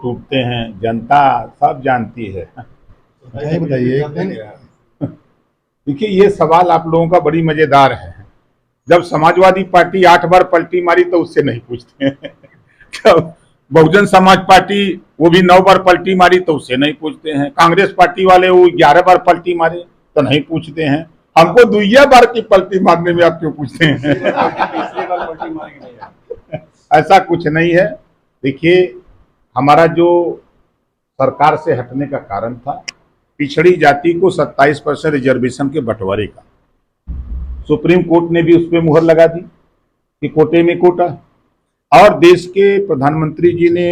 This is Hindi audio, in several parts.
टूटते हैं, जनता सब जानती है। बताइए। देखिए, ये सवाल आप लोगों का बड़ी मजेदार है। जब समाजवादी पार्टी 8 बार पलटी मारी तो उससे नहीं पूछते हैं। जब बहुजन समाज पार्टी वो भी 9 बार पलटी मारी तो उससे नहीं पूछते हैं। कांग्रेस पार्टी वाले वो 11 बार पलटी मारे तो नहीं पूछते हैं। हमको 2 बार की पलटी मारने में आप क्यों पूछते हैं? ऐसा कुछ नहीं है। देखिए, हमारा जो सरकार से हटने का कारण था पिछड़ी जाति को 27% रिजर्वेशन के बंटवारे का। सुप्रीम कोर्ट ने भी उस पर मुहर लगा दी कि कोटे में कोटा। और देश के प्रधानमंत्री जी ने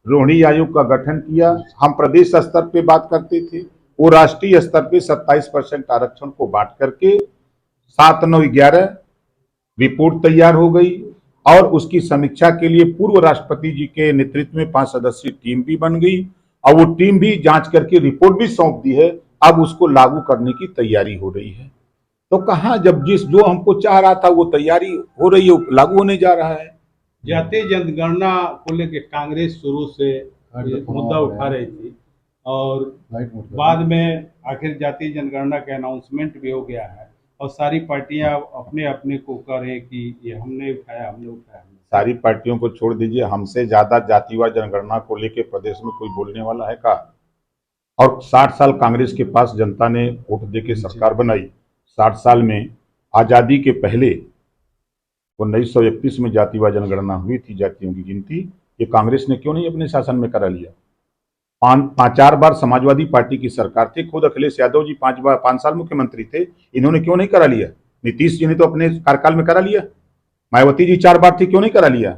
रोहिणी आयोग का गठन किया। हम प्रदेश स्तर पे बात करते थे, वो राष्ट्रीय स्तर पे 27% आरक्षण को बांट करके 7, 9, 11 रिपोर्ट तैयार हो गई और उसकी समीक्षा के लिए पूर्व राष्ट्रपति जी के नेतृत्व में 5 सदस्यीय टीम भी बन गई और वो टीम भी जांच करके रिपोर्ट भी सौंप दी है। अब उसको लागू करने की तैयारी हो रही है। तो कहा, जब जिस जो हमको चाह रहा था वो तैयारी हो रही है, लागू होने जा रहा है। जातीय जनगणना को लेकर कांग्रेस शुरू से मुद्दा उठा रही थी और बाद में आखिर जातीय जनगणना का अनाउंसमेंट भी हो गया है और सारी पार्टियां अपने अपने को कर रहे कि ये हमने उठाया। सारी पार्टियों को छोड़ दीजिए, हमसे ज्यादा जातिवार जनगणना को लेकर प्रदेश में कोई बोलने वाला है का? और 60 साल कांग्रेस के पास जनता ने वोट देके सरकार बनाई। 60 साल में आजादी के पहले 1931 में जातिवार जनगणना हुई थी, जातियों की गिनती। ये कांग्रेस ने क्यों नहीं अपने शासन में करा लिया? 4 बार समाजवादी पार्टी की सरकार थी, खुद अखिलेश यादव जी 5 साल मुख्यमंत्री थे, इन्होंने क्यों नहीं करा लिया? नीतीश जी ने तो अपने कार्यकाल में करा लिया। मायावती जी 4 बार थी, क्यों नहीं करा लिया?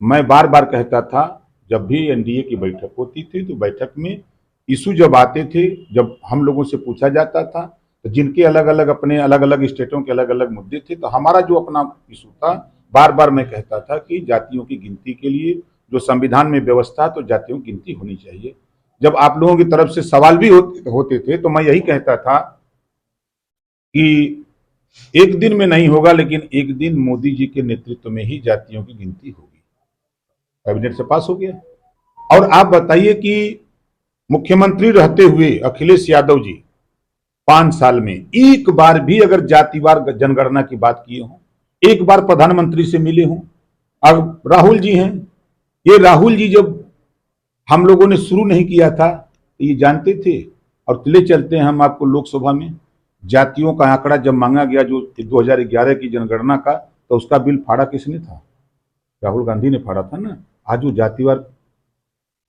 मैं बार बार कहता था, जब भी एनडीए की बैठक होती थी तो बैठक में इशू जब आते थे, जब हम लोगों से पूछा जाता था तो जिनके अलग अलग अपने अलग अलग स्टेटों के अलग अलग मुद्दे थे, तो हमारा जो अपना इशू था, बार बार मैं कहता था कि जातियों की गिनती के लिए जो संविधान में व्यवस्था, तो जातियों की गिनती होनी चाहिए। जब आप लोगों की तरफ से सवाल भी होते थे तो मैं यही कहता था कि एक दिन में नहीं होगा, लेकिन एक दिन मोदी जी के नेतृत्व में ही जातियों की गिनती होगी। कैबिनेट से पास हो गया। और आप बताइए कि मुख्यमंत्री रहते हुए अखिलेश यादव जी 5 साल में एक बार भी अगर जातिवार जनगणना की बात किए हों, एक बार प्रधानमंत्री से मिले हों। अब राहुल जी हैं, ये राहुल जी जब हम लोगों ने शुरू नहीं किया था तो ये जानते थे। और चले चलते हैं हम आपको लोकसभा में जातियों का आंकड़ा जब मांगा गया जो 2011 की जनगणना का, तो उसका बिल फाड़ा किसने था? राहुल गांधी ने फाड़ा था ना। आज जो जातिवार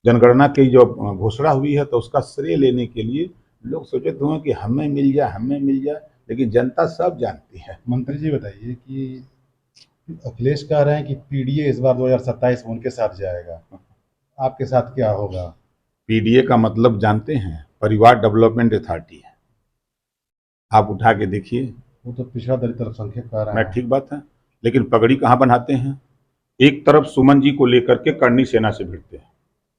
जनगणना की जो घोषणा हुई है तो उसका श्रेय लेने के लिए लोग सोचते हुए कि हमें मिल जाए, लेकिन जनता सब जानती है। मंत्री जी बताइए कि अखिलेश कह रहे हैं कि पीडीए इस बार 2027 में उनके साथ जाएगा, आपके साथ क्या होगा? पीडीए का मतलब जानते हैं? परिवार डेवलपमेंट अथॉरिटी है। आप उठा के देखिए, वो तो पिछड़ा दलित अल्पसंख्यक कह रहे मैं हैं। ठीक बात है, लेकिन पगड़ी कहाँ बनाते हैं? एक तरफ सुमन जी को लेकर के करनी सेना से भिड़ते हैं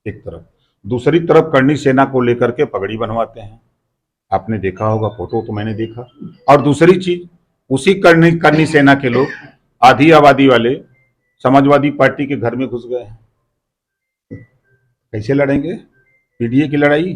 एक तरफ, दूसरी तरफ करनी सेना को लेकर के पगड़ी बनवाते हैं। आपने देखा होगा, फोटो तो मैंने देखा। और दूसरी चीज, उसी करनी सेना के लोग आधी आबादी वाले समाजवादी पार्टी के घर में घुस गए हैं। कैसे लड़ेंगे पीडीए की लड़ाई?